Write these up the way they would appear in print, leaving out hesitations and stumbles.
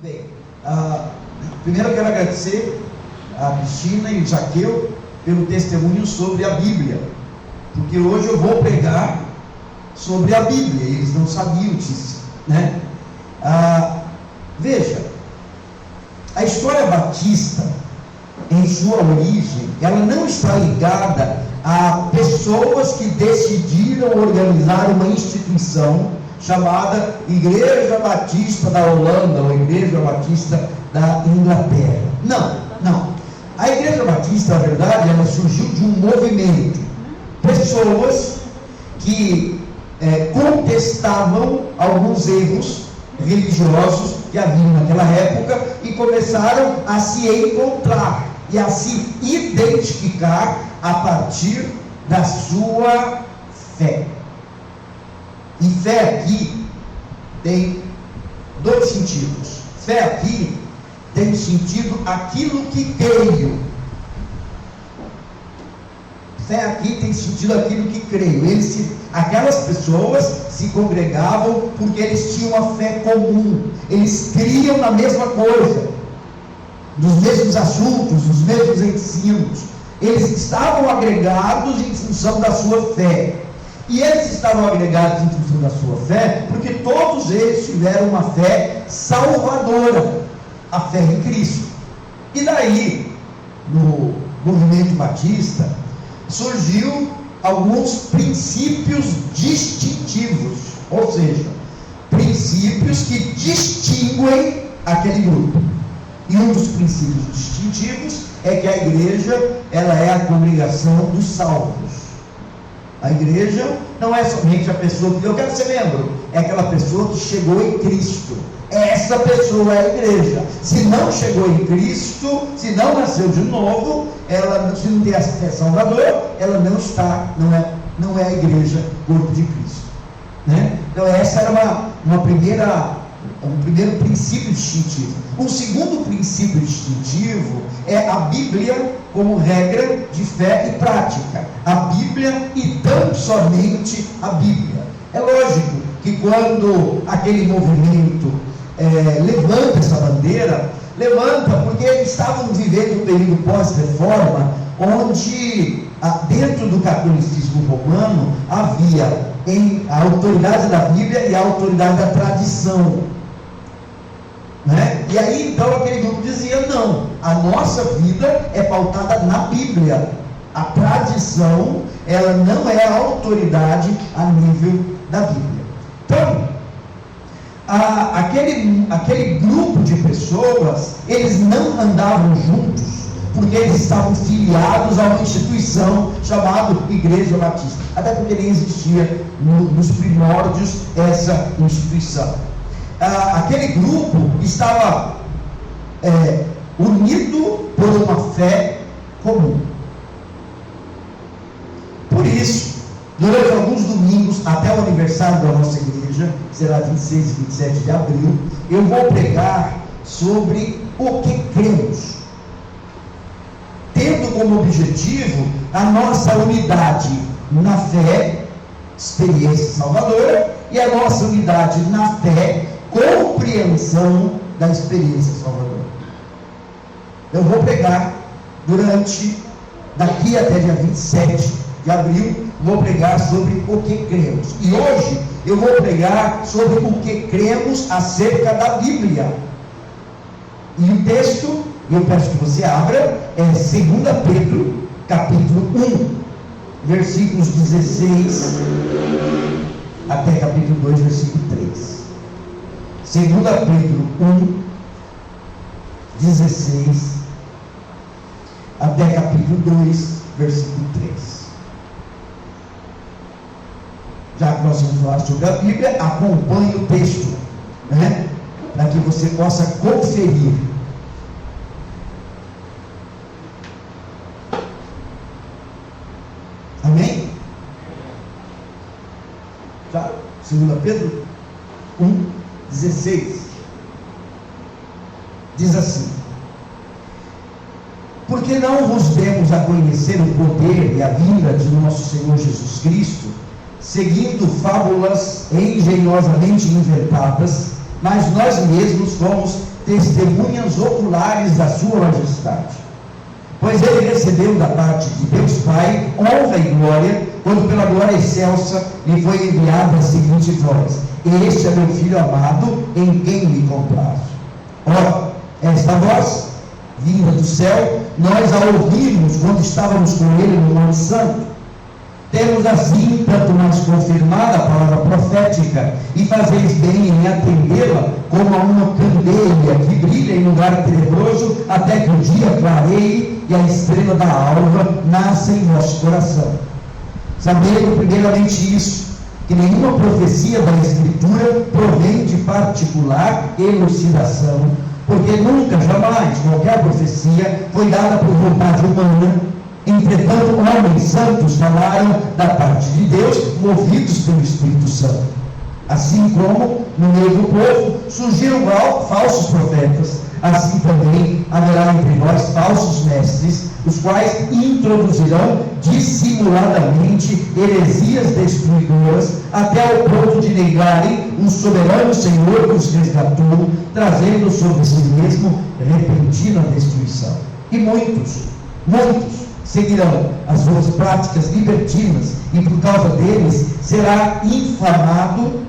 Bem, primeiro eu quero agradecer a Cristina e o Zaqueu pelo testemunho sobre a Bíblia, porque hoje eu vou pregar sobre a Bíblia, eles não sabiam disso, né? Veja, a história batista, em sua origem, ela não está ligada a pessoas que decidiram organizar uma instituição chamada Igreja Batista da Holanda ou Igreja Batista da Inglaterra. Não. A Igreja Batista, na verdade, ela surgiu de um movimento. Pessoas que contestavam alguns erros religiosos que haviam naquela época e começaram a se encontrar e a se identificar a partir da sua fé. E fé aqui tem dois sentidos. Fé aqui tem o sentido aquilo que creio. Fé aqui tem sentido aquilo que creio. Aquelas pessoas se congregavam porque eles tinham uma fé comum. Eles criam na mesma coisa, nos mesmos assuntos, nos mesmos ensinos. Eles estavam agregados em função da sua fé. E eles estavam agregados em função da sua fé porque todos eles tiveram uma fé salvadora, a fé em Cristo. E daí, no movimento batista, surgiu alguns princípios distintivos, ou seja, princípios que distinguem aquele grupo. E um dos princípios distintivos é que a igreja, ela é a congregação dos salvos. A igreja não é somente a pessoa que eu quero ser membro, é aquela pessoa que chegou em Cristo. Essa pessoa é a igreja. Se não chegou em Cristo, se não nasceu de novo, ela, se não tem a fé salvadora, ela não é a igreja, corpo de Cristo, né? Então essa era um primeiro princípio distintivo. Um segundo princípio distintivo é a Bíblia como regra de fé e prática. A Bíblia e tão somente a Bíblia. É lógico que quando aquele movimento levanta essa bandeira, levanta porque eles estavam vivendo um período pós-reforma, onde dentro do catolicismo romano havia a autoridade da Bíblia e a autoridade da tradição, né? E aí então aquele grupo dizia: não, a nossa vida é pautada na Bíblia, a tradição ela não é a autoridade a nível da Bíblia. Então aquele grupo de pessoas, eles não andavam juntos porque eles estavam filiados a uma instituição chamada Igreja Batista, até porque nem existia nos primórdios essa instituição. Aquele grupo estava unido por uma fé comum. Por isso, durante alguns domingos, até o aniversário da nossa igreja, que será 26 e 27 de abril, eu vou pregar sobre o que cremos, tendo como objetivo a nossa unidade na fé, experiência salvadora, e a nossa unidade na fé, compreensão da experiência salvadora. Eu vou pregar daqui até dia 27 de abril, vou pregar sobre o que cremos. E hoje eu vou pregar sobre o que cremos acerca da Bíblia. E o texto, eu peço que você abra, é 2 Pedro, capítulo 1, versículos 16 até capítulo 2, versículo 3. 2 Pedro 1, 16 até capítulo 2, versículo 3. Já que nós vamos falar sobre a Bíblia, acompanhe o texto, né? Para que você possa conferir. Amém? Já? 2 Pedro 1, 16. Diz assim: porque não vos demos a conhecer o poder e a vinda de nosso Senhor Jesus Cristo, seguindo fábulas engenhosamente inventadas mas nós mesmos fomos testemunhas oculares da sua majestade. Pois ele recebeu da parte de Deus Pai honra e glória, quando pela glória excelsa lhe foi enviada a seguinte voz: este é meu Filho amado, em quem me comprazo. Ora, esta voz, vinda do céu, nós a ouvimos quando estávamos com ele no Monte Santo. Temos assim tanto mais confirmada a palavra profética, e fazeis bem em atendê-la como a uma candeia que brilha em lugar tenebroso, até que o dia clareie e a estrela da alva nasça em vosso coração. Sabendo primeiramente isso, que nenhuma profecia da Escritura provém de particular elucidação, porque nunca, jamais, qualquer profecia foi dada por vontade humana. Entretanto, homens santos falaram da parte de Deus, movidos pelo Espírito Santo. Assim como no meio do povo surgiram falsos profetas, assim também haverá entre nós falsos mestres, os quais introduzirão dissimuladamente heresias destruidoras, até ao ponto de negarem um soberano Senhor que os resgatou, trazendo sobre si mesmo repentina destruição. E muitos seguirão as suas práticas libertinas, e por causa deles será inflamado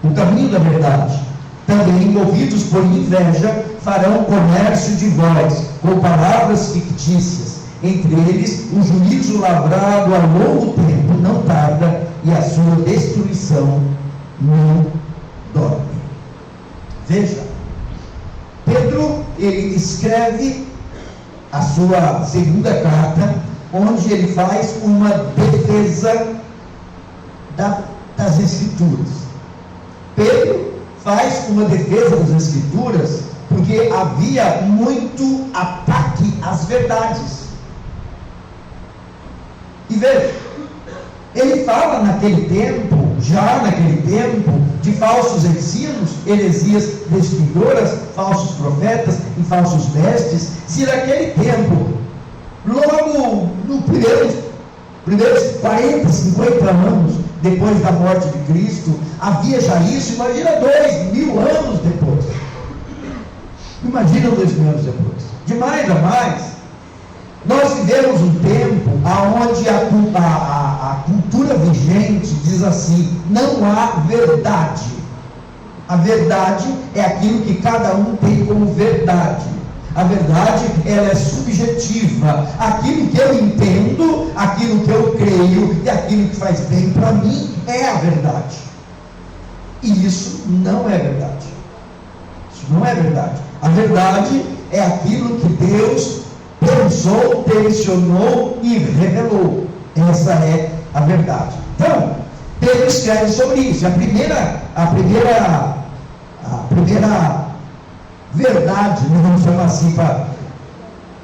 o caminho da verdade. Também, envolvidos por inveja, farão comércio de vós, com palavras fictícias. Entre eles, o juízo lavrado a longo tempo não tarda, e a sua destruição não dorme. Veja, Pedro, ele escreve a sua segunda carta, onde ele faz uma defesa das Escrituras. Pedro faz uma defesa das Escrituras porque havia muito ataque às verdades. E veja, ele fala já naquele tempo, de falsos ensinos, heresias destruidoras, falsos profetas e falsos mestres. Se naquele tempo, logo no primeiros 40, 50 anos depois da morte de Cristo, havia já isso, imagina 2000 anos depois. Imagina 2000 anos depois. De mais a mais, nós vivemos um tempo onde a cultura vigente diz assim: não há verdade. A verdade é aquilo que cada um tem como verdade. A verdade, ela é subjetiva. Aquilo que eu entendo, aquilo que eu creio e aquilo que faz bem para mim é a verdade. E isso não é verdade. Isso não é verdade. A verdade é aquilo que Deus pensou, tensionou e revelou. Essa é a verdade. Então, Pedro escreve sobre isso. A primeira verdade, vamos chamar assim para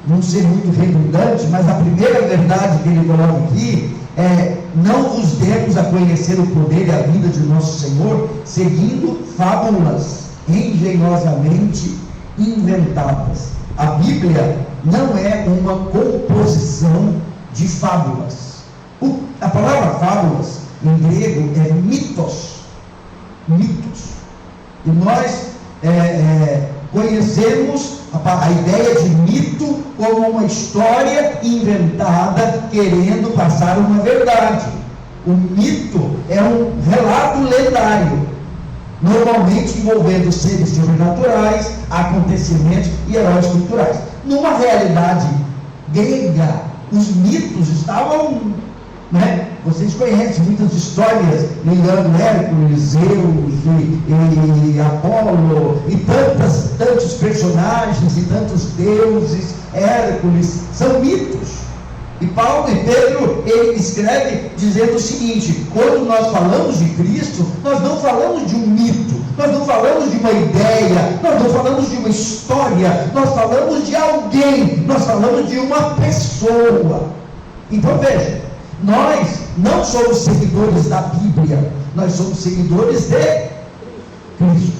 não ser muito redundante, mas a primeira verdade que ele coloca aqui é: não vos demos a conhecer o poder e a vida de nosso Senhor, seguindo fábulas engenhosamente inventadas. A Bíblia não é uma composição de fábulas. A palavra fábulas em grego é mitos. E nós conhecemos a ideia de mito como uma história inventada querendo passar uma verdade. O mito é um relato lendário, normalmente envolvendo seres sobrenaturais, acontecimentos e heróis culturais. Numa realidade grega, os mitos estavam, vocês conhecem muitas histórias ligando Hércules, Zeus e Apolo, e tantos personagens e tantos deuses. Hércules são mitos. E Paulo e Pedro, ele escreve dizendo o seguinte: quando nós falamos de Cristo, nós não falamos de um mito, nós não falamos de uma ideia, nós não falamos de uma história, nós falamos de alguém, nós falamos de uma pessoa. Então veja, nós não somos seguidores da Bíblia, nós somos seguidores de Cristo.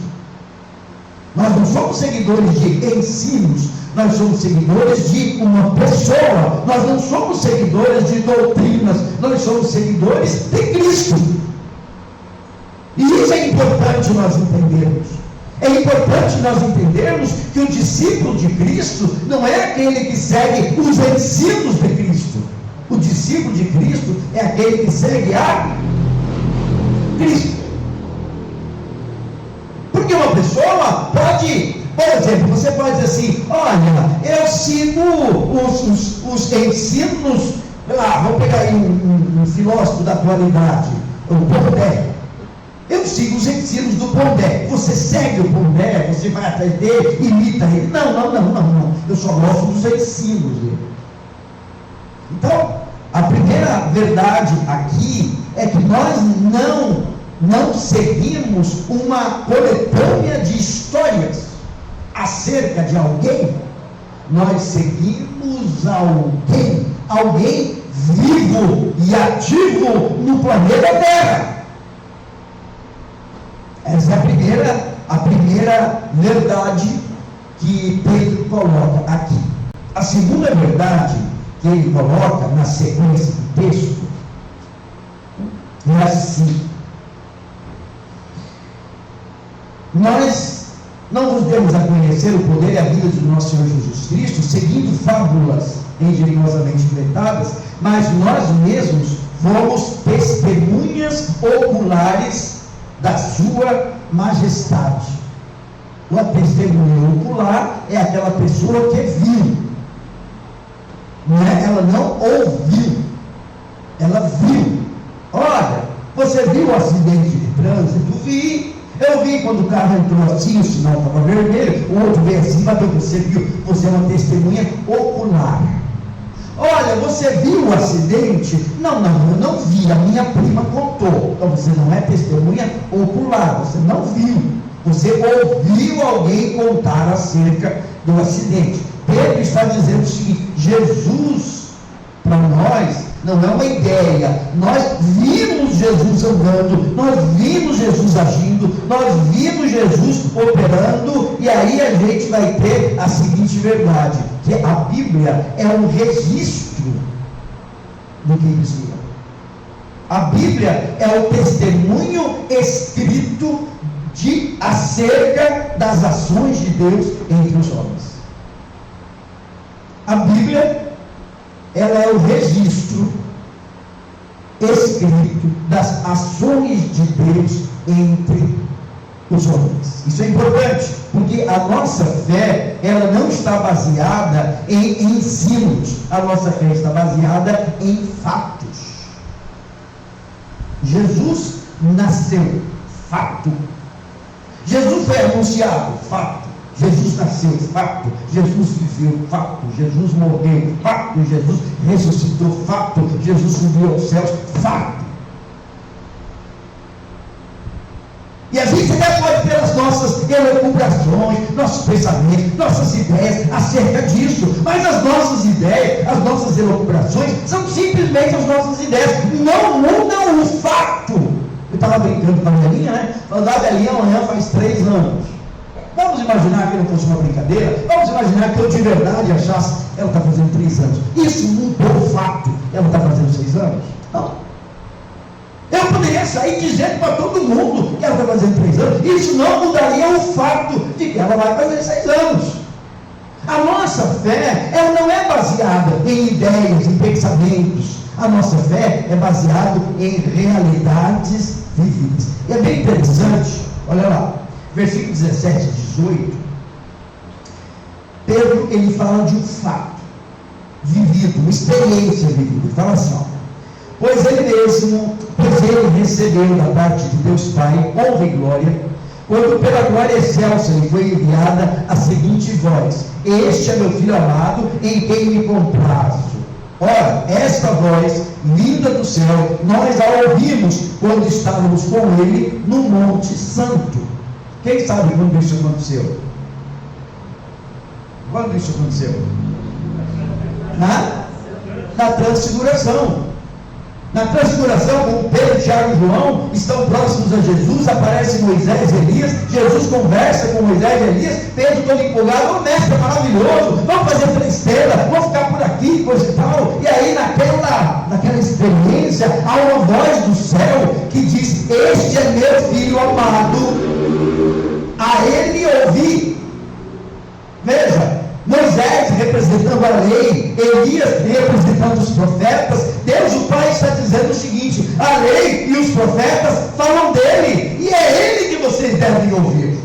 Nós não somos seguidores de ensinos, nós somos seguidores de uma pessoa. Nós não somos seguidores de doutrinas, nós somos seguidores de Cristo. E isso é importante nós entendermos. É importante nós entendermos que o discípulo de Cristo não é aquele que segue os ensinos de Cristo. O discípulo de Cristo é aquele que segue a Cristo. Porque uma pessoa pode, por exemplo, você pode dizer assim: olha, eu sigo os ensinos, vamos pegar aí um filósofo da atualidade, o Pondé. Eu sigo os ensinos do Pondé. Você segue o Pondé, você vai atrás dele, imita ele. Não. Eu só gosto dos ensinos dele. Então, a primeira verdade aqui é que nós não seguimos uma coletânea de histórias acerca de alguém. Nós seguimos alguém vivo e ativo no planeta Terra. Essa é a primeira verdade que Pedro coloca aqui. A segunda verdade que ele coloca na sequência do texto é assim: nós não nos demos a conhecer o poder e a vida do nosso Senhor Jesus Cristo seguindo fábulas engenhosamente inventadas, mas nós mesmos fomos testemunhas oculares da sua majestade. Uma testemunha ocular é aquela pessoa que viu, ela não ouviu, ela viu. Olha, você viu o acidente de trânsito? Vi. Eu vi quando o carro entrou assim, o sinal estava vermelho, o outro veio assim, bateu, você viu. Você é uma testemunha ocular. Olha, você viu o acidente? Não, eu não vi, a minha prima contou. Então você não é testemunha ocular, você não viu. Você ouviu alguém contar acerca do acidente. Pedro está dizendo o seguinte: Jesus, para nós, não é uma ideia. Nós vimos Jesus andando, nós vimos Jesus agindo, nós vimos Jesus operando, e aí a gente vai ter a seguinte verdade: que a Bíblia é um registro do que eles viram. A Bíblia é o testemunho escrito acerca das ações de Deus entre os homens. A Bíblia, ela é o registro escrito das ações de Deus entre os homens. Isso é importante, porque a nossa fé, ela não está baseada em ensinos. A nossa fé está baseada em fatos. Jesus nasceu, fato. Jesus foi anunciado, fato. Jesus nasceu, fato. Jesus viveu, fato. Jesus morreu, fato. Jesus ressuscitou, fato. Jesus subiu aos céus, fato. E a gente até pode ter as nossas elucubrações, nossos pensamentos, nossas ideias acerca disso, mas as nossas ideias, as nossas elucubrações são simplesmente as nossas ideias, não mudam o fato. Eu estava brincando com a velhinha, né? Falando, a velhinha amanhã faz 3 anos. Vamos imaginar que não fosse uma brincadeira? Vamos imaginar que eu de verdade achasse, ela está fazendo 3 anos. Isso mudou o fato. Ela está fazendo 6 anos? Não. Eu poderia sair dizendo para todo mundo que ela está fazendo 3 anos. Isso não mudaria o fato de que ela vai fazer 6 anos. A nossa fé, ela não é baseada em ideias, em pensamentos. A nossa fé é baseada em realidades vividas. E é bem interessante, olha lá, versículo 17 e 18, Pedro, ele fala de um fato vivido, uma experiência vivida. Ele fala assim, pois ele recebeu da parte de Deus Pai honra e glória, quando pela glória excelsa lhe foi enviada a seguinte voz: este é meu filho amado, em quem me comprazo. Ora, esta voz vinda do céu, nós a ouvimos quando estávamos com ele no Monte Santo. Quem sabe quando isso aconteceu? Quando isso aconteceu? Na transfiguração. Na transfiguração, como Pedro, Tiago e João estão próximos a Jesus, aparece Moisés e Elias, Jesus conversa com Moisés e Elias, Pedro todo empolgado: o mestre é maravilhoso, vamos fazer 3 estrelas, vamos ficar por aqui, coisa e tal. E aí naquela experiência, há uma voz do céu que diz: este é meu filho amado, a ele representando a lei, Elias representando os profetas. Deus o Pai está dizendo o seguinte: a lei e os profetas falam dele, e é ele que vocês devem ouvir.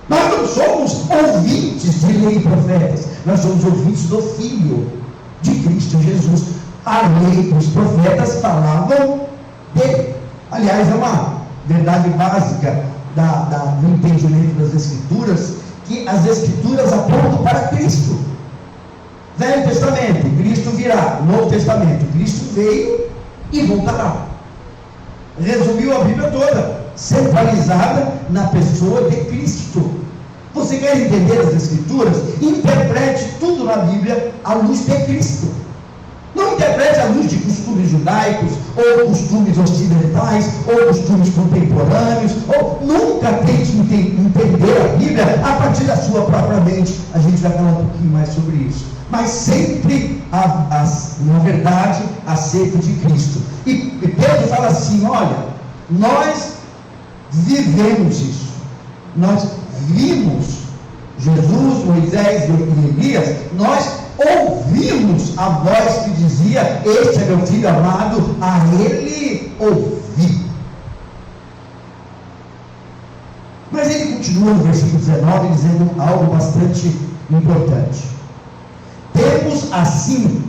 Nós não somos ouvintes de lei e profetas, nós somos ouvintes do Filho de Cristo Jesus. A lei e os profetas falavam dele. Aliás, é uma verdade básica do entendimento das Escrituras, que as Escrituras apontam para Cristo. Velho Testamento, Cristo virá. Novo Testamento, Cristo veio e voltará. Resumiu a Bíblia toda, centralizada na pessoa de Cristo. Você quer entender as Escrituras? Interprete tudo na Bíblia à luz de Cristo. Não interprete à luz de costumes judaicos, ou costumes ocidentais, ou costumes contemporâneos, ou nunca tente entender a Bíblia a partir da sua própria mente. A gente vai falar um pouquinho mais sobre isso. Mas sempre, na verdade, acerca de Cristo. E Pedro fala assim: olha, nós vivemos isso. Nós vimos Jesus, Moisés e Elias. Nós ouvimos a voz que dizia: este é meu filho amado, a ele ouvi. Mas ele continua no versículo 19 dizendo algo bastante importante: temos assim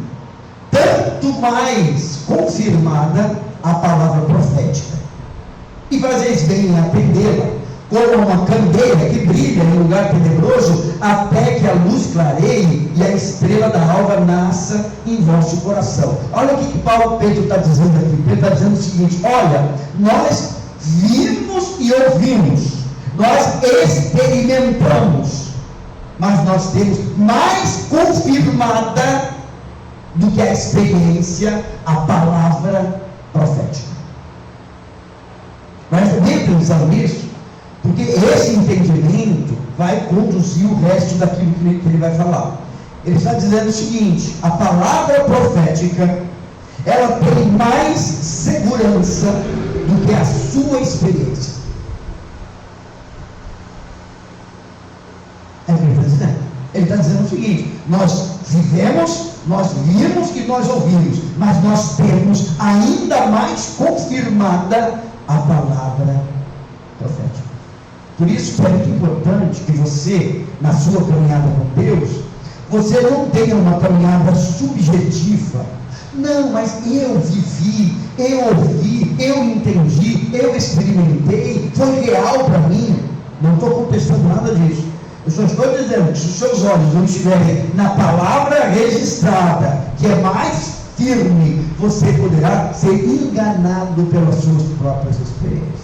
tanto mais confirmada a palavra profética, e fazeis bem em atendê-la, como uma candeia que brilha em lugar tenebroso, até que a luz clareie e a estrela da alva nasça em vosso coração. Olha o que Pedro está dizendo aqui. Pedro está dizendo o seguinte: olha, nós vimos e ouvimos, nós experimentamos, mas nós temos mais confirmada do que a experiência, a palavra profética. Mas preste atenção nisso, porque esse entendimento vai conduzir o resto daquilo que ele vai falar. Ele está dizendo o seguinte: a palavra profética, ela tem mais segurança do que a sua experiência. É o que ele está dizendo. Ele está dizendo o seguinte: nós vivemos, nós vimos e nós ouvimos, mas nós temos ainda mais confirmada a palavra profética. Por isso que é muito importante que você, na sua caminhada com Deus, você não tenha uma caminhada subjetiva. Não, mas eu vivi, eu ouvi, eu entendi, eu experimentei, foi real para mim. Não estou contestando nada disso. Eu só estou dizendo que se os seus olhos não estiverem na palavra registrada, que é mais firme, você poderá ser enganado pelas suas próprias experiências.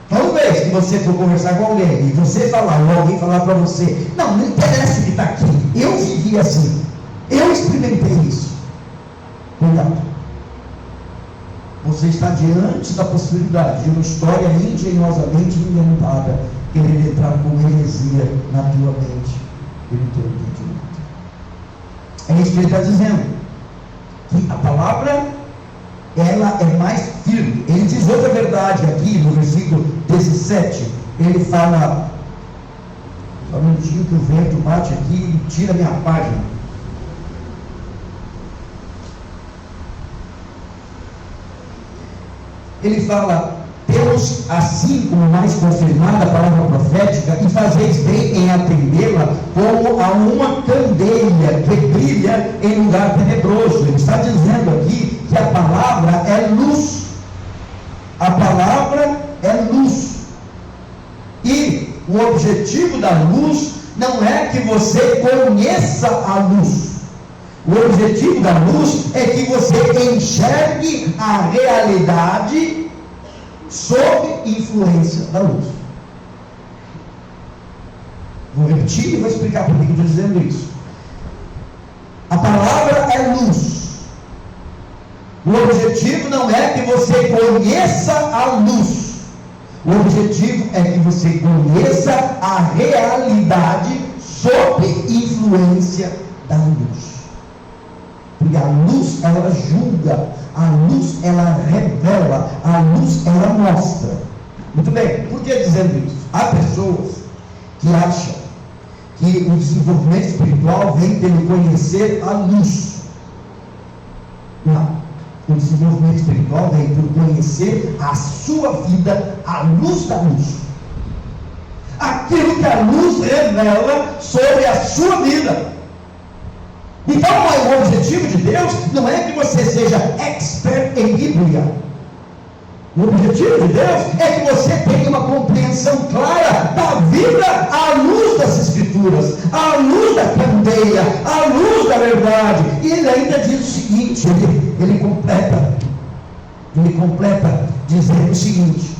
Toda vez que você for conversar com alguém e você falar, ou alguém falar para você: não interessa que está aqui, eu vivi assim, eu experimentei isso. Cuidado. Você está diante da possibilidade de uma história engenhosamente inventada querer entrar com heresia na tua mente e no teu entendimento. É isso que ele está dizendo, que a palavra, ela é mais firme. Ele diz outra verdade aqui no versículo 17. Ele fala, só um minutinho que o vento bate aqui e tira minha página. Ele fala: temos assim como mais confirmada a palavra profética, e fazeis bem em atendê-la como a uma candeia que brilha em lugar tenebroso. Ele está dizendo aqui que a palavra é luz. A palavra é luz. E o objetivo da luz não é que você conheça a luz. O objetivo da luz é que você enxergue a realidade sob influência da luz. Vou repetir e vou explicar por que eu estou dizendo isso. A palavra é luz. O objetivo não é que você conheça a luz. O objetivo é que você conheça a realidade sob influência da luz. Porque a luz, ela julga, a luz, ela revela, a luz, ela mostra. Muito bem, por que dizendo isso? Há pessoas que acham que o desenvolvimento espiritual vem pelo conhecer a luz. Não. O desenvolvimento espiritual vem por conhecer a sua vida, a luz da luz. Aquilo que a luz revela sobre a sua vida. Então, o objetivo de Deus não é que você seja expert em Bíblia. O objetivo de Deus é que você tenha uma compreensão clara da vida à luz das Escrituras, à luz da candeia, à luz da verdade. E ele ainda diz o seguinte, ele completa dizendo o seguinte: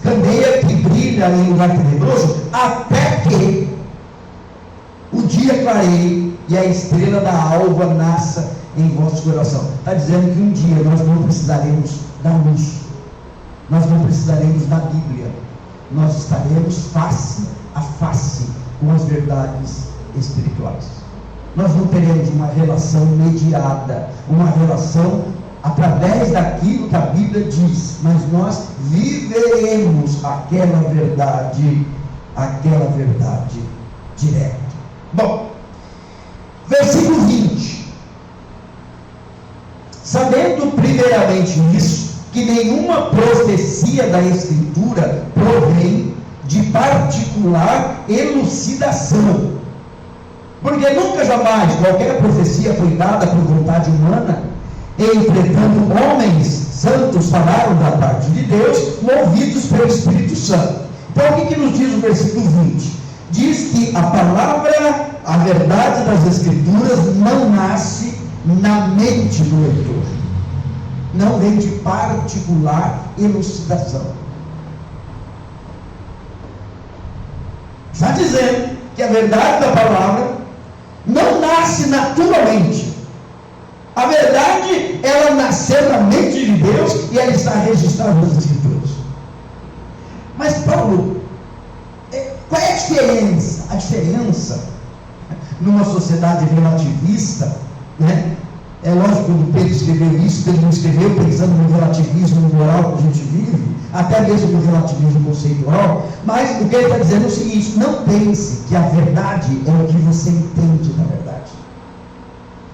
candeia que brilha em lugar tenebroso, até que o dia clareie e a estrela da alva nasça em vosso coração. Está dizendo que um dia nós não precisaremos da luz, nós não precisaremos da Bíblia, nós estaremos face a face com as verdades espirituais. Nós não teremos uma relação mediada, uma relação através daquilo que a Bíblia diz, mas nós viveremos aquela verdade direta. Bom, versículo 20: sabendo primeiramente isso, que nenhuma profecia da Escritura provém de particular elucidação, porque nunca jamais qualquer profecia foi dada por vontade humana. Entretanto, homens santos falaram da parte de Deus, movidos pelo Espírito Santo. Então, o que nos diz o versículo 20? Diz que a palavra, a verdade das Escrituras não nasce na mente do leitor, não vem de particular elucidação. Está dizendo que a verdade da palavra não nasce na tua mente. A verdade, ela nasceu na mente de Deus e ela está registrada nas Escrituras. Mas Paulo, qual é a diferença? A diferença numa sociedade relativista, né? É lógico, quando Pedro escreveu isso, ele não escreveu pensando no relativismo moral que a gente vive, até mesmo no relativismo conceitual, mas o que ele está dizendo é o seguinte: não pense que a verdade é o que você entende da verdade.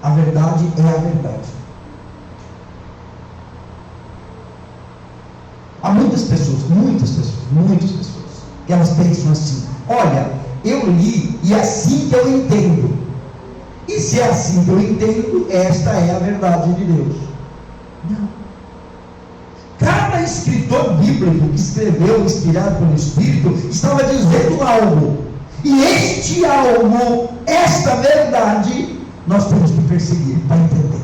A verdade é a verdade. Há muitas pessoas, que elas pensam assim: olha, eu li e é assim que eu entendo. E se é assim que eu entendo, esta é a verdade de Deus. Não. Cada escritor bíblico que escreveu, inspirado pelo Espírito, estava dizendo algo. E este algo, esta verdade, nós temos que perseguir para entender.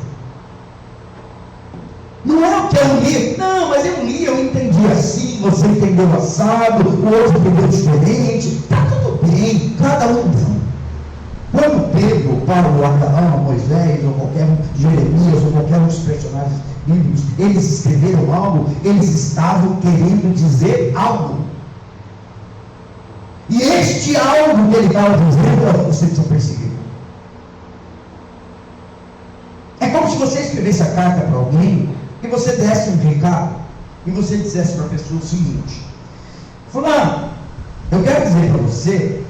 Não é o que eu li, não, mas eu li, eu entendi assim, você entendeu assado, o outro entendeu diferente, está tudo bem, cada um não. Quando Pedro, Paulo, Abraão, Moisés, ou qualquer um, Jeremias, ou qualquer um dos personagens bíblicos, eles escreveram algo, eles estavam querendo dizer algo. E este algo que ele estava dizendo, você precisa perseguir. É como se você escrevesse a carta para alguém, e você desse um recado, e você dissesse para a pessoa o seguinte: fulano, eu quero dizer para você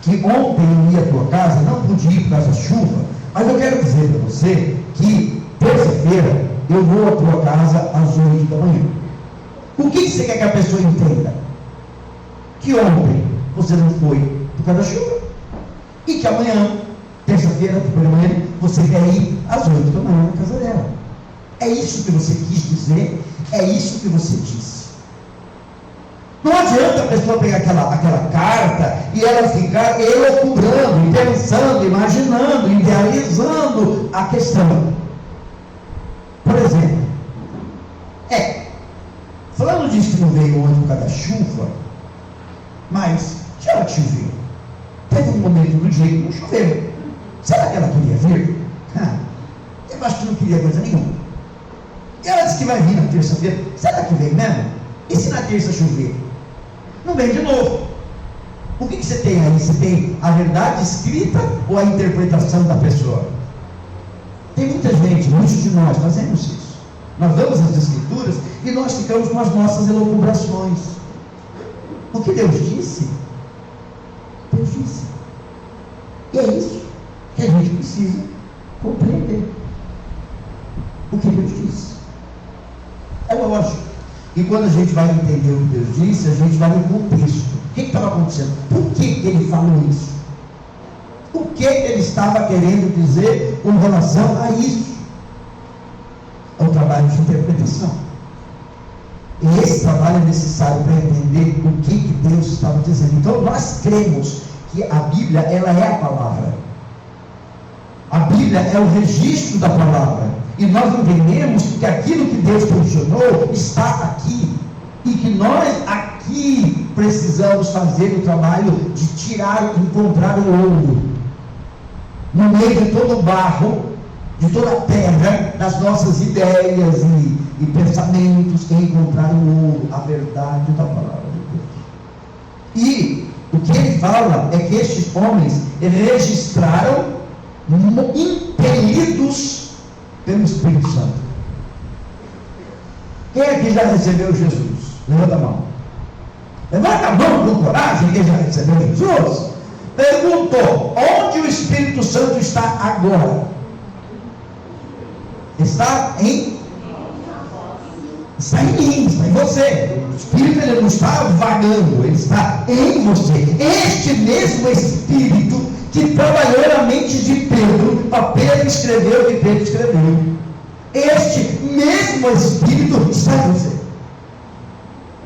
que ontem eu ia à tua casa, não pude ir por causa da chuva, mas eu quero dizer para você que terça-feira eu vou à tua casa às 8 da manhã. O que você quer que a pessoa entenda? Que ontem você não foi por causa da chuva, e que amanhã, terça-feira, pela manhã, você quer ir às 8 da manhã na casa dela. É isso que você quis dizer, é isso que você disse. Não adianta a pessoa pegar aquela carta e ela ficar elucubrando, pensando, imaginando, idealizando a questão. Por exemplo, falando disso que não veio ontem por causa da chuva, mas que hora que choveu? Teve um momento do dia que não choveu. Será que ela queria vir? Eu acho que não queria coisa nenhuma. E ela disse que vai vir na terça-feira. Será que vem mesmo? E se na terça chover? Não vem de novo. O que você tem aí? Você tem a verdade escrita ou a interpretação da pessoa? Tem muita gente, muitos de nós fazemos isso. Nós damos as Escrituras e nós ficamos com as nossas elucubrações. O que Deus disse? Deus disse. E é isso que a gente precisa compreender. O que Deus disse. É lógico. E quando a gente vai entender o que Deus disse, a gente vai no contexto. O que estava acontecendo? Por que ele falou isso? O que ele estava querendo dizer com relação a isso? É o trabalho de interpretação. E esse trabalho é necessário para entender o que Deus estava dizendo. Então nós cremos que a Bíblia, ela é a palavra. A Bíblia é o registro da palavra. E nós entendemos que aquilo que Deus posicionou está aqui. E que nós aqui precisamos fazer o trabalho de tirar, encontrar o ouro. No meio de todo o barro, de toda a terra, das nossas ideias e pensamentos, encontrar o ouro, a verdade da palavra de Deus. E o que ele fala é que estes homens registraram, impelidos pelo Espírito Santo. Quem aqui já recebeu Jesus? Levanta a mão. Levanta a mão com coragem, quem já recebeu Jesus? Perguntou: onde o Espírito Santo está agora? Está em mim, está em você. O Espírito, ele não está vagando, ele está em você. Este mesmo Espírito que trabalhou na mente de Pedro, para Pedro escrever o que Pedro escreveu. Este mesmo Espírito está em você.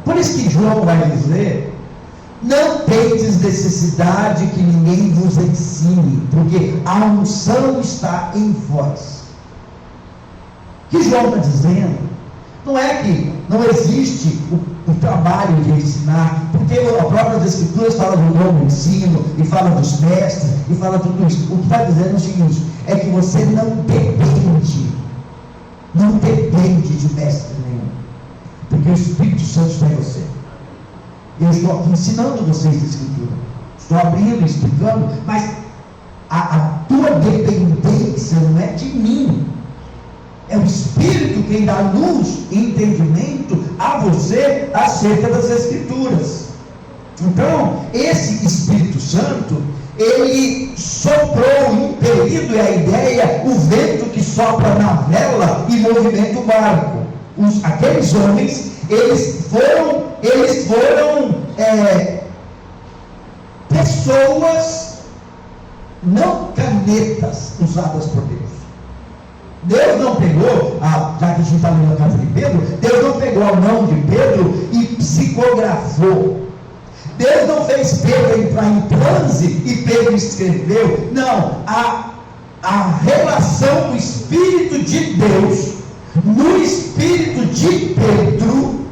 Por isso que João vai dizer: não tendes necessidade que ninguém vos ensine, porque a unção está em vós. O que João está dizendo não é que não existe o trabalho de ensinar, porque a própria Escrituras fala do novo ensino, e fala dos mestres, e fala tudo isso. O que está dizendo é o seguinte: é que você não depende de mestre nenhum, porque o Espírito Santo está em você. Eu estou aqui ensinando vocês a Escritura, estou abrindo e explicando, mas a tua dependência não é de mim. É o Espírito quem dá luz e entendimento a você acerca das Escrituras. Então, esse Espírito Santo, ele soprou, impelido é a ideia, o vento que sopra na vela e movimenta o barco. Aqueles homens, eles foram pessoas, não canetas usadas por Deus. Deus não pegou, já que a gente está lendo a carta de Pedro, Deus não pegou a mão de Pedro e psicografou. Deus não fez Pedro entrar em transe e Pedro escreveu. Não, a relação do Espírito de Deus no Espírito de Pedro,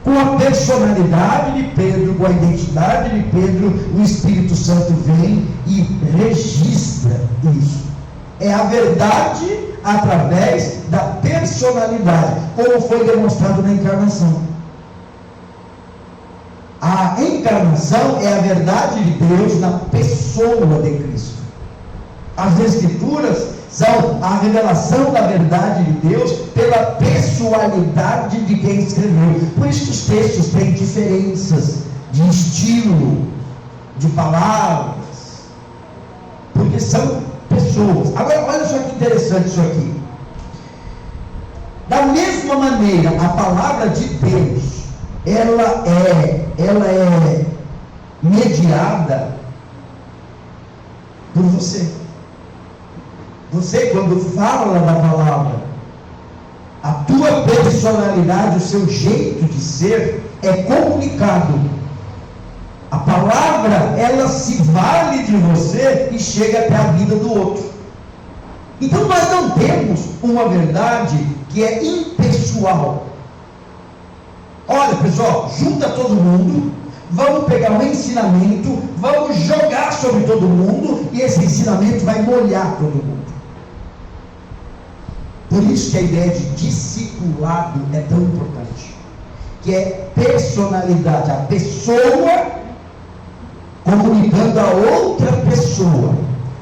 com a personalidade de Pedro, com a identidade de Pedro, o Espírito Santo vem e registra isso. É a verdade através da personalidade, como foi demonstrado na encarnação. A encarnação é a verdade de Deus na pessoa de Cristo. As Escrituras são a revelação da verdade de Deus pela pessoalidade de quem escreveu. Por isso que os textos têm diferenças de estilo, de palavras, porque são pessoas. Agora, olha só que interessante isso aqui. Da mesma maneira, a palavra de Deus, ela é mediada por você. Você, quando fala da palavra, a tua personalidade, o seu jeito de ser é comunicado. A palavra, ela se vale de você e chega até a vida do outro. Então nós não temos uma verdade que é impessoal. Olha, pessoal, junta todo mundo, vamos pegar um ensinamento, vamos jogar sobre todo mundo e esse ensinamento vai molhar todo mundo. Por isso que a ideia de discipulado é tão importante, que é personalidade, a pessoa comunicando a outra pessoa,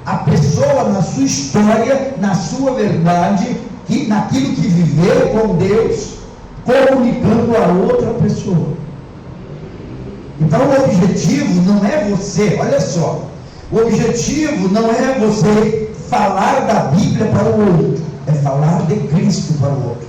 a pessoa na sua história, na sua verdade, naquilo que viveu com Deus, comunicando a outra pessoa. Então o objetivo não é você, olha só, o objetivo não é você falar da Bíblia para o outro, é falar de Cristo para o outro.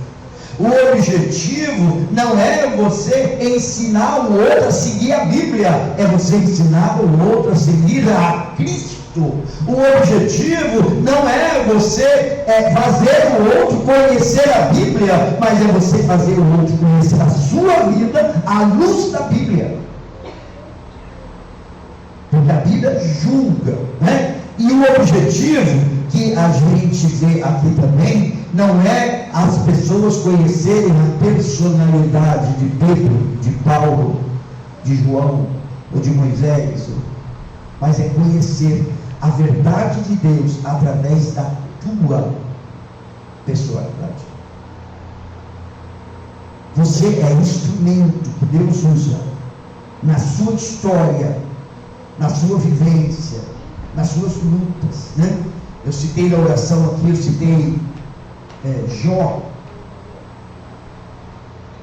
O objetivo não é você ensinar o outro a seguir a Bíblia, é você ensinar o outro a seguir a Cristo. O objetivo não é você fazer o outro conhecer a Bíblia, mas é você fazer o outro conhecer a sua vida à luz da Bíblia. Porque a Bíblia julga, né? E o objetivo que a gente vê aqui também não é as pessoas conhecerem a personalidade de Pedro, de Paulo, de João ou de Moisés, mas é conhecer a verdade de Deus através da tua personalidade. Você é instrumento que Deus usa na sua história, na sua vivência, nas suas lutas, né? Eu citei na oração aqui, eu citei Jó.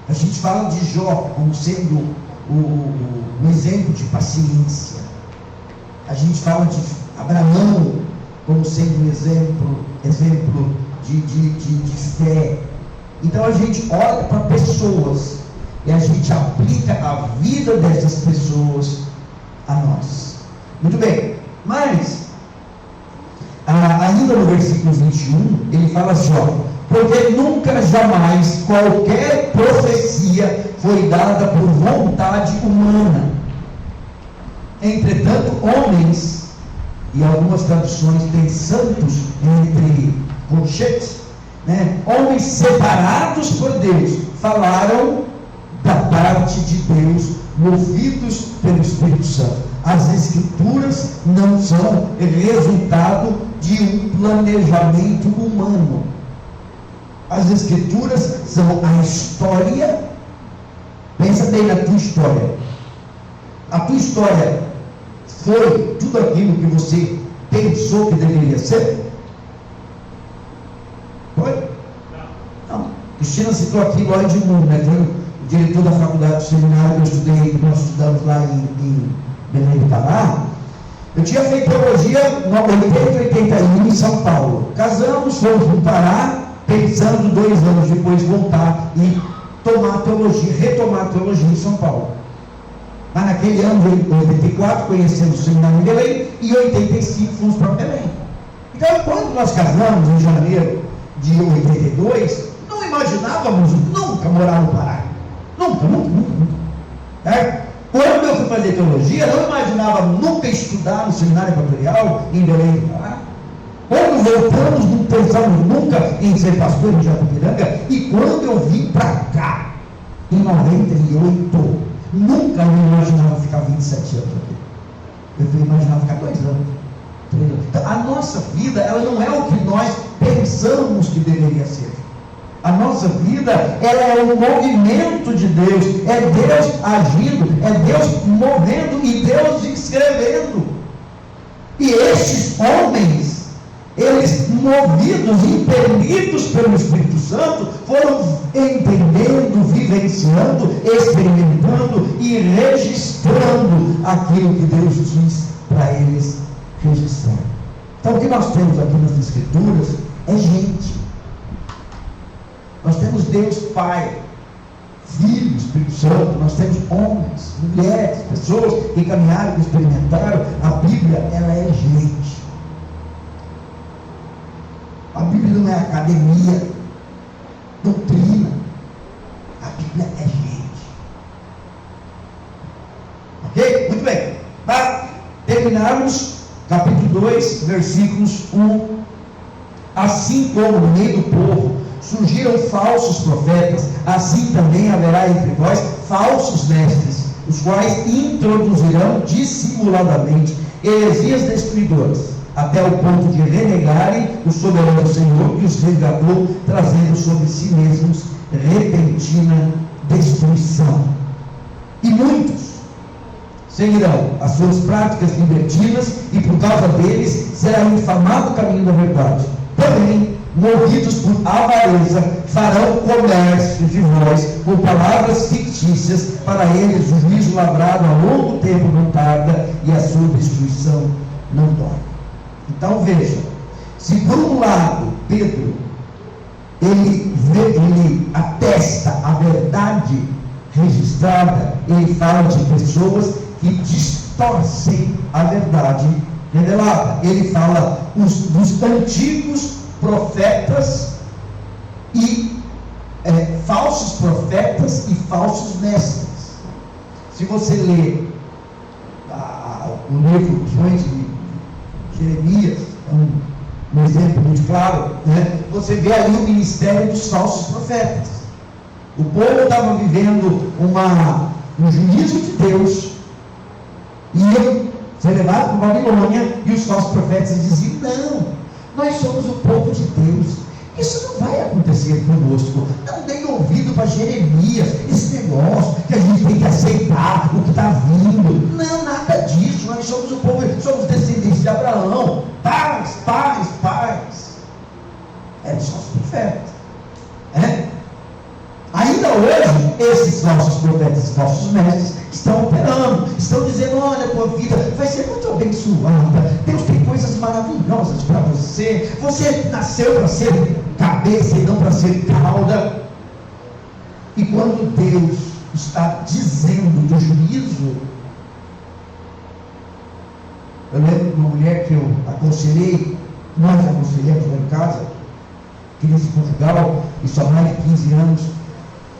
A gente fala de Jó como sendo um exemplo de paciência. A gente fala de Abraão como sendo um exemplo de fé. Então a gente olha para pessoas e a gente aplica a vida dessas pessoas a nós. Muito bem, mas ainda no versículo 21, ele fala assim, porque nunca jamais qualquer profecia foi dada por vontade humana. Entretanto, homens, e algumas traduções têm santos entre colchetes, né? Homens separados por Deus, falaram da parte de Deus, movidos pelo Espírito Santo. As Escrituras não são resultado de um planejamento humano. As Escrituras são a história. Pensa bem na tua história. A tua história foi tudo aquilo que você pensou que deveria ser? Foi? Não. Cristina citou aqui Lloyd Moore, né? Foi o diretor da faculdade do seminário que eu estudei, que nós estudamos lá em Belém do Pará. Eu tinha feito teologia no 81 em São Paulo. Casamos, fomos para o Pará, pensando 2 anos depois voltar e retomar a teologia em São Paulo. Mas naquele ano, em 84, conhecemos o seminário em Belém, e em 85 fomos para Belém. Então, quando nós casamos, em janeiro de 82, não imaginávamos nunca morar no Pará. Nunca. Certo? Quando eu fui fazer teologia, não imaginava nunca estudar no seminário equatorial em Belém do Pará. Quando voltamos, não pensamos nunca em ser pastor em Japipiranga. E quando eu vim para cá, em 98, nunca eu imaginava ficar 27 anos aqui. Eu imaginava ficar 2 anos. 3 anos. Então, a nossa vida, ela não é o que nós pensamos que deveria ser. A nossa vida, ela é um movimento de Deus, é Deus agindo, é Deus movendo e Deus escrevendo. E estes homens, eles movidos, impelidos pelo Espírito Santo, foram entendendo, vivenciando, experimentando e registrando aquilo que Deus diz para eles registrar. Então o que nós temos aqui nas Escrituras é gente. Nós temos Deus Pai, Filho, Espírito Santo, nós temos homens, mulheres, pessoas que caminharam, que experimentaram. A Bíblia, ela é gente. A Bíblia não é academia, doutrina. A Bíblia é gente. Ok? Muito bem. Para terminarmos, capítulo 2, versículos 1. Assim como no meio do povo surgiram falsos profetas, assim também haverá entre vós falsos mestres, os quais introduzirão dissimuladamente heresias destruidoras, até o ponto de renegarem o soberano Senhor que os resgatou, trazendo sobre si mesmos repentina destruição. E muitos seguirão as suas práticas libertinas, e por causa deles será infamado o caminho da verdade. Porém, movidos por avareza, farão comércio de vós com palavras fictícias, para eles o juízo lavrado a longo tempo não tarda e a sua destruição não dói. Então veja, se por um lado Pedro ele atesta a verdade registrada, ele fala de pessoas que distorcem a verdade revelada. Ele fala dos antigos profetas e falsos profetas e falsos mestres. Se você ler o livro de Jeremias, um exemplo muito claro, né? Você vê ali o ministério dos falsos profetas. O povo estava vivendo um juízo de Deus, ia ser levado para a Babilônia, e os falsos profetas diziam: não, nós somos o povo de Deus, isso não vai acontecer conosco. Não dê ouvido para Jeremias, esse negócio que a gente tem que aceitar o que está vindo. Não, nada disso, nós somos o povo, somos descendentes de Abraão. Paz, paz, paz. Eram os falsos profetas. Ainda hoje, esses falsos profetas e falsos mestres estão operando, estão dizendo: olha, a tua vida vai ser muito abençoada, Deus tem coisas maravilhosas para você, você nasceu para ser cabeça e não para ser cauda. E quando Deus está dizendo do juízo, eu lembro de uma mulher que eu aconselhei, nós aconselhamos lá em casa, crise conjugal, isso há mais de 15 anos.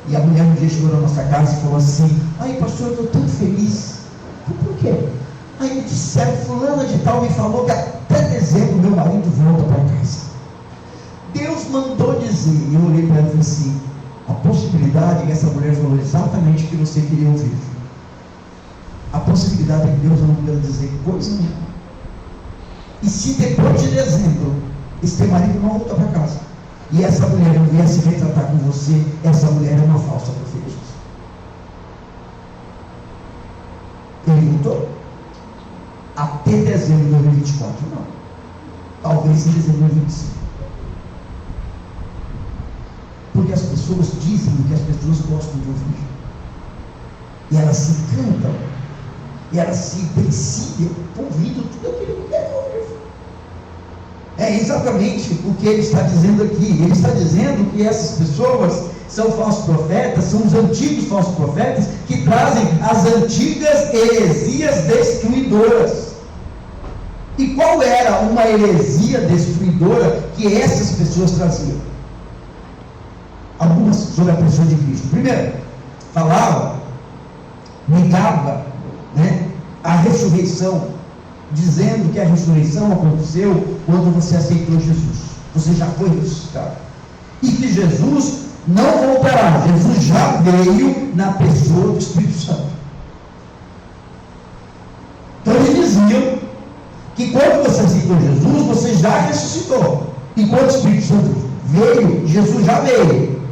E a mulher um dia chegou na nossa casa e falou assim: ai, pastor, eu estou tão feliz. Por quê? Aí me disseram, fulana de tal me falou que até dezembro meu marido volta para casa. Deus mandou dizer. E eu olhei para ela e falei assim: a possibilidade, que essa mulher falou exatamente o que você queria ouvir. A possibilidade é que Deus não queira dizer coisa nenhuma. E se depois de dezembro esse teu marido não volta para casa, e essa mulher não vier se retratar com você, essa mulher é uma falsa profeta. Ele voltou? Até dezembro de 2024, não. Talvez em dezembro de 2025. Porque as pessoas dizem o que as pessoas gostam de ouvir. E elas se encantam. E elas se decidem ouvindo tudo aquilo que querem ouvir. É exatamente o que ele está dizendo aqui. Ele está dizendo que essas pessoas são falsos profetas, são os antigos falsos profetas que trazem as antigas heresias destruidoras. E qual era uma heresia destruidora que essas pessoas traziam? Algumas sobre a pessoa de Cristo. Primeiro, falava, negava, a ressurreição, dizendo que a ressurreição aconteceu quando você aceitou Jesus. Você já foi ressuscitado. E que Jesus não voltará. Jesus já veio na pessoa do Espírito Santo. Então eles diziam que quando você aceitou Jesus, você já ressuscitou. E quando o Espírito Santo veio, Jesus já veio.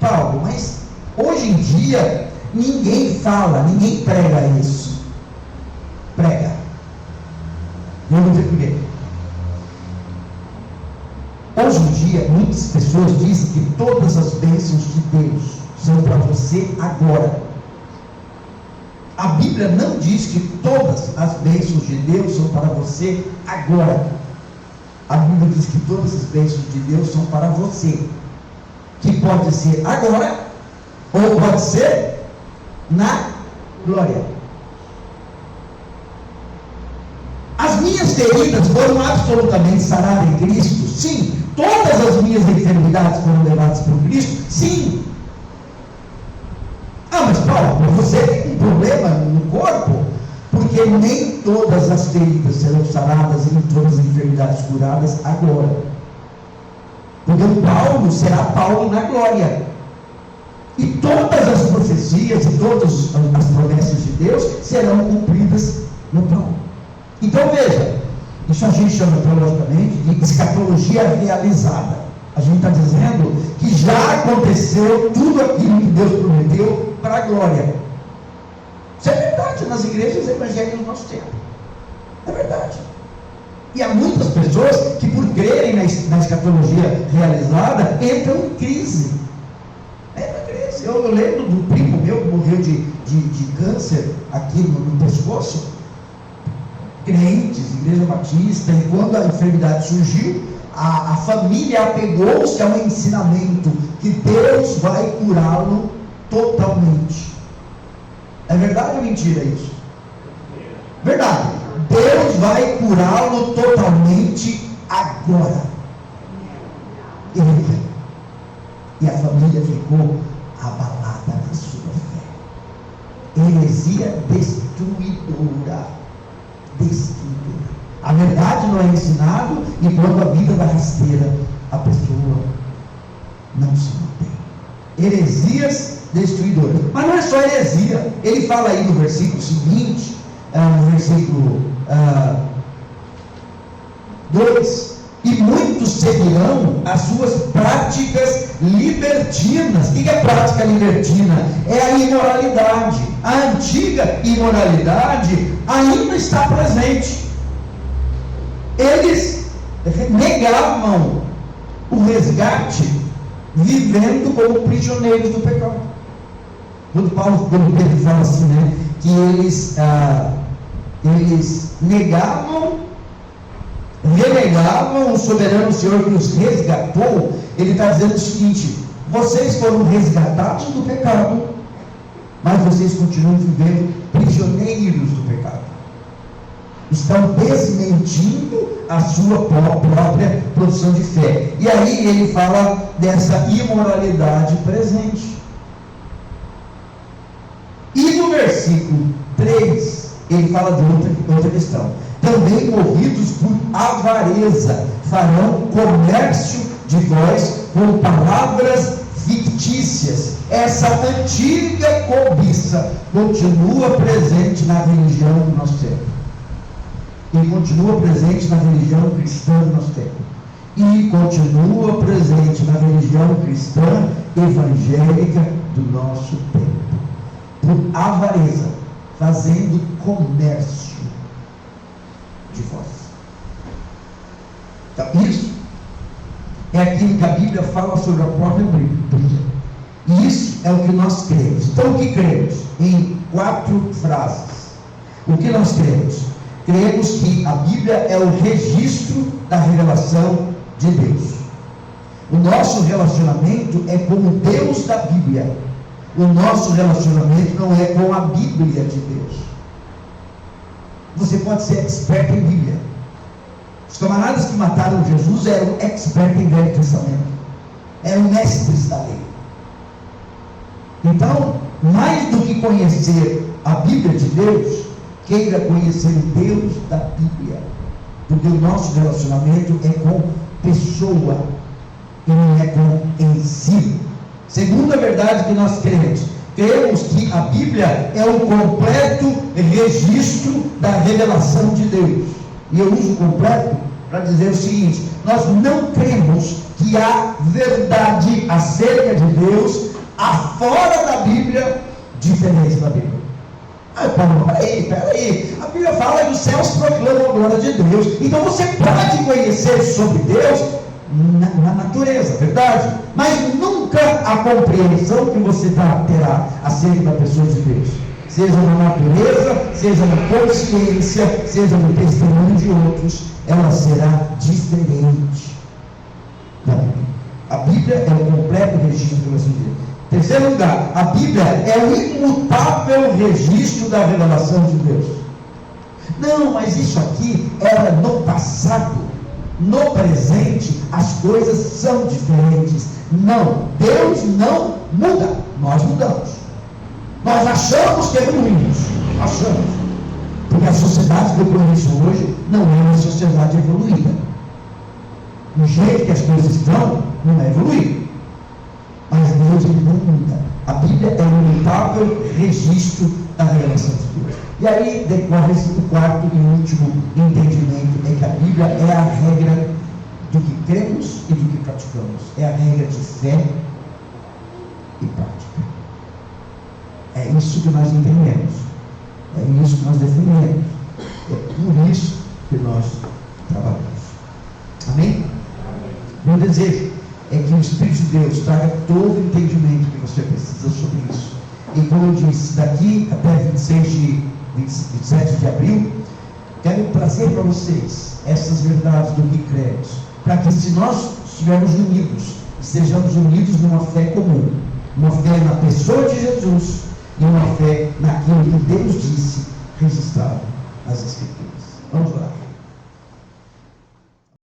Paulo, mas hoje em dia ninguém fala, ninguém prega isso. Prega. Vamos ver por quê. Hoje em dia, muitas pessoas dizem que todas as bênçãos de Deus são para você agora. A Bíblia não diz que todas as bênçãos de Deus são para você agora. A Bíblia diz que todas as bênçãos de Deus são para você, que pode ser agora, ou pode ser na glória. As minhas feridas foram absolutamente saradas em Cristo? Sim. Todas as minhas enfermidades foram levadas por Cristo? Sim. Mas Paulo, você tem um problema no corpo? Porque nem todas as feridas serão saradas e nem todas as enfermidades curadas agora. Porque o Paulo será Paulo na glória. E todas as profecias e todas as promessas de Deus serão cumpridas no Paulo. Então veja, isso a gente chama teologicamente de escatologia realizada. A gente está dizendo que já aconteceu tudo aquilo que Deus prometeu para a glória. Isso é verdade nas igrejas evangélicas do nosso tempo. É verdade. E há muitas pessoas que, por crerem na escatologia realizada, entram em crise. Eu lembro do primo meu que morreu de câncer aqui no pescoço, crentes, Igreja Batista, e quando a enfermidade surgiu, a família apegou-se ao ensinamento que Deus vai curá-lo totalmente. É verdade ou mentira isso? Verdade. Deus vai curá-lo totalmente agora. E a família ficou abalada na sua fé. Heresia destruidora. A verdade não é ensinada, e quando a vida da rasteira, a pessoa não se mantém. Heresias destruidoras. Mas não é só heresia. Ele fala aí no versículo seguinte, no versículo 2: e muitos seguirão as suas práticas libertinas. O que é prática libertina? É a imoralidade. A antiga imoralidade ainda está presente. Eles negavam o resgate, vivendo como prisioneiros do pecado. Quando Pedro fala assim, né, que eles renegavam o soberano Senhor que os resgatou. Ele está dizendo o seguinte: vocês foram resgatados do pecado, mas vocês continuam vivendo prisioneiros do pecado. Estão desmentindo a sua própria profissão de fé. E aí ele fala dessa imoralidade presente. E no versículo 3, ele fala de outra questão. Também movidos por avareza, farão comércio de vós com palavras fictícias. Essa antiga cobiça continua presente na religião do nosso tempo. E continua presente na religião cristã do nosso tempo. E continua presente na religião cristã evangélica do nosso tempo. Por avareza, fazendo comércio de vós. Então, isso é aquilo que a Bíblia fala sobre a própria Bíblia. E isso é o que nós cremos. Então, o que cremos? Em 4 frases. O que nós cremos? Cremos que a Bíblia é o registro da revelação de Deus. O nosso relacionamento é com o Deus da Bíblia. O nosso relacionamento não é com a Bíblia de Deus. Você pode ser expert em Bíblia. Os camaradas que mataram Jesus eram expert em Velho Testamento. Eram mestres da lei. Então, mais do que conhecer a Bíblia de Deus, queira conhecer o Deus da Bíblia. Porque o nosso relacionamento é com pessoa e não é com ensino. Segunda verdade que nós cremos que a Bíblia é o completo registro da revelação de Deus. E eu uso completo para dizer o seguinte: nós não cremos que há verdade acerca de Deus afora da Bíblia diferente da Bíblia. Paulo, peraí, a Bíblia fala que os céus proclamam a glória de Deus. Então você pode conhecer sobre Deus na natureza, verdade? Mas nunca a compreensão que você terá acerca da pessoa de Deus, seja na natureza, seja na consciência, seja no testemunho de outros, ela será diferente da Bíblia. A Bíblia é o completo registro da revelação de Deus. Terceiro lugar, a Bíblia é o imutável registro da revelação de Deus. Não, mas isso aqui era no passado. No presente, as coisas são diferentes. Não, Deus não muda. Nós mudamos. Nós achamos que evoluímos. Achamos. Porque a sociedade que eu conheço hoje não é uma sociedade evoluída. O jeito que as coisas estão não é evoluído. Mas Deus, ele não muda. A Bíblia é um imutável registro da revelação de Deus. E aí decorre-se o quarto e último entendimento, é que a Bíblia é a regra do que cremos e do que praticamos. É a regra de fé e prática. É isso que nós entendemos. É isso que nós defendemos. É por isso que nós trabalhamos. Meu desejo é que o Espírito de Deus traga todo o entendimento que você precisa sobre isso. E como eu disse, daqui até 27 de abril, quero trazer para vocês essas verdades do que cremos, para que, se nós estivermos unidos, estejamos unidos numa fé comum, uma fé na pessoa de Jesus e uma fé naquilo que Deus disse, registrado nas Escrituras. Vamos lá.